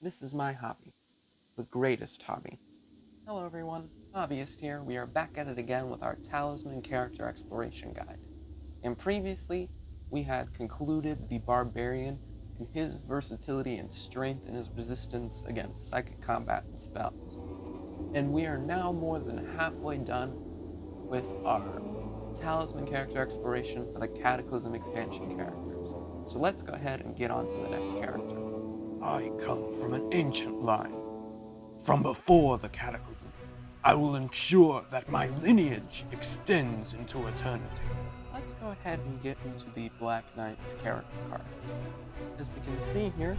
This is my hobby, the greatest hobby. Hello everyone, Hobbyist here. We are back at it again with our Talisman Character Exploration Guide. And previously, we had concluded the Barbarian and his versatility and strength and his resistance against psychic combat and spells. And we are now more than halfway done with our Talisman Character Exploration for the Cataclysm Expansion characters. So let's go ahead and get on to the next character. I come from an ancient line. From before the Cataclysm, I will ensure that my lineage extends into eternity. Let's go ahead and get into the Black Knight's character card. As we can see here,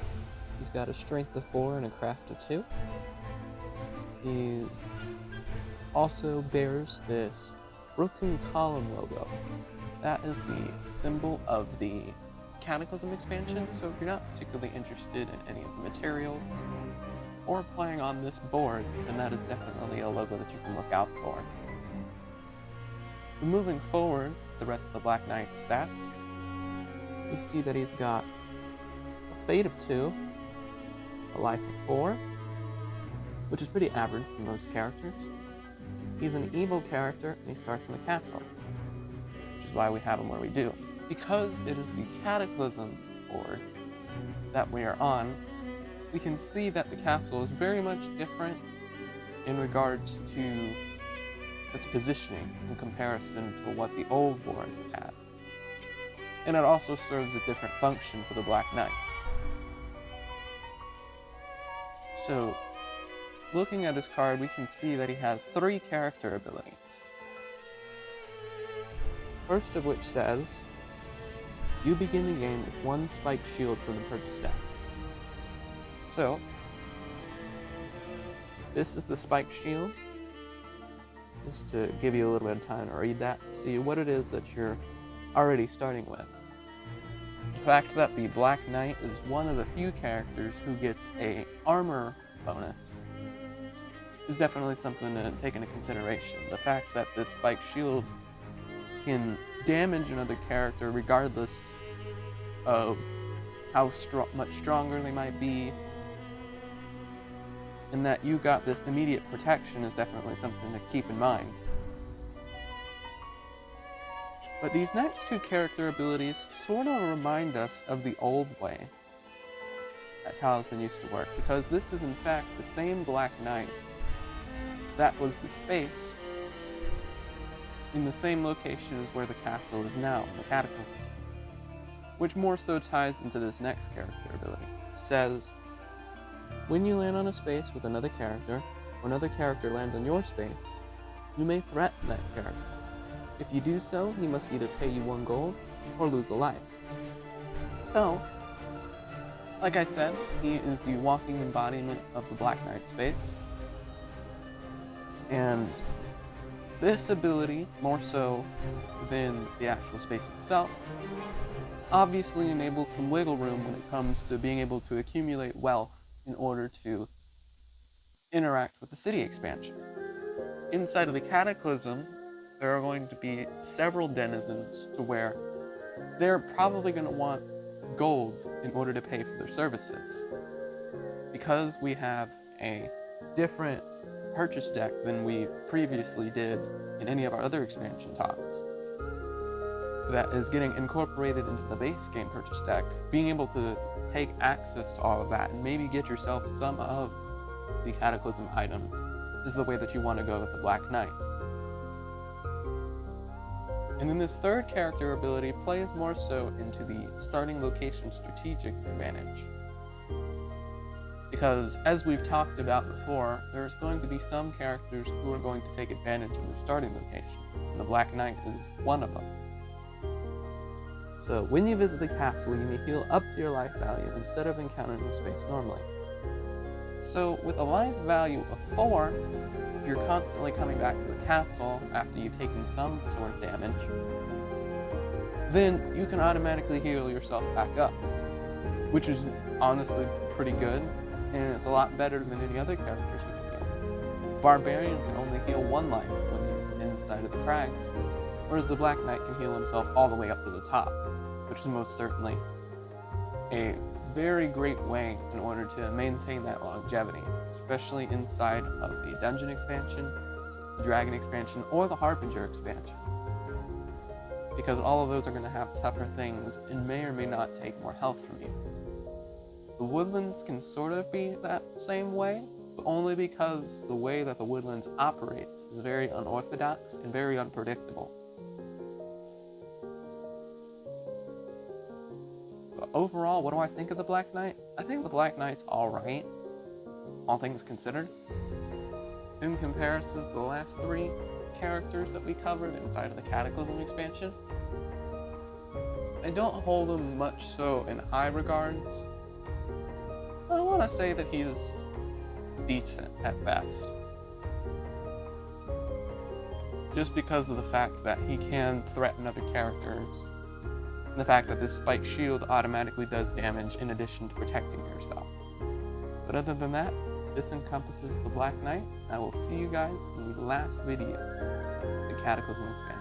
he's got a strength of 4 and a craft of 2. He also bears this broken column logo. That is the symbol of the Cataclysm expansion, so if you're not particularly interested in any of the materials or playing on this board, then that is definitely a logo that you can look out for. Moving forward, the rest of the Black Knight's stats, you see that he's got a fate of 2, a life of 4, which is pretty average for most characters. He's an evil character, and he starts in the castle, which is why we have him where we do. Because it is the Cataclysm board that we are on, we can see that the castle is very much different in regards to its positioning in comparison to what the old board had. And it also serves a different function for the Black Knight. So, looking at his card, we can see that he has 3 character abilities. First of which says, you begin the game with 1 spiked shield from the purchase deck. So, this is the spiked shield. Just to give you a little bit of time to read that, see what it is that you're already starting with. The fact that the Black Knight is one of the few characters who gets a armor bonus is definitely something to take into consideration. The fact that this spiked shield can damage another character regardless of how much stronger they might be, and that you got this immediate protection is definitely something to keep in mind. But these next 2 character abilities sort of remind us of the old way that Talisman used to work, because this is in fact the same Black Knight that was the space in the same location as where the castle is now, the Cataclysm, which more so ties into this next character ability. It says, when you land on a space with another character, or another character lands on your space, you may threaten that character. If you do so, he must either pay you 1 gold, or lose a life. So, like I said, he is the walking embodiment of the Black Knight space. And this ability, more so than the actual space itself, obviously enables some wiggle room when it comes to being able to accumulate wealth in order to interact with the city expansion. Inside of the Cataclysm, there are going to be several denizens to where they're probably going to want gold in order to pay for their services. Because we have a different purchase deck than we previously did in any of our other expansion talks, that is getting incorporated into the base game purchase deck, being able to take access to all of that and maybe get yourself some of the Cataclysm items is the way that you want to go with the Black Knight. And then this third character ability plays more so into the starting location strategic advantage. Because, as we've talked about before, there's going to be some characters who are going to take advantage of their starting location, and the Black Knight is one of them. So, when you visit the castle, you may heal up to your life value instead of encountering the space normally. So, with a life value of 4, if you're constantly coming back to the castle after you've taken some sort of damage, then you can automatically heal yourself back up, which is honestly pretty good, and it's a lot better than any other characters who can heal. Barbarian can only heal 1 life when you're inside of the crags, whereas the Black Knight can heal himself all the way up to the top, which is most certainly a very great way in order to maintain that longevity, especially inside of the Dungeon expansion, the Dragon expansion, or the Harbinger expansion. Because all of those are going to have tougher things and may or may not take more health from you. The Woodlands can sort of be that same way, but only because the way that the Woodlands operates is very unorthodox and very unpredictable. But overall, what do I think of the Black Knight? I think the Black Knight's alright, all things considered. In comparison to the last 3 characters that we covered inside of the Cataclysm expansion, I don't hold him much so in high regards. I want to say that he's decent at best. Just because of the fact that he can threaten other characters, and the fact that this spike shield automatically does damage in addition to protecting yourself. But other than that, this encompasses the Black Knight. I will see you guys in the last video, the Cataclysm Expansion.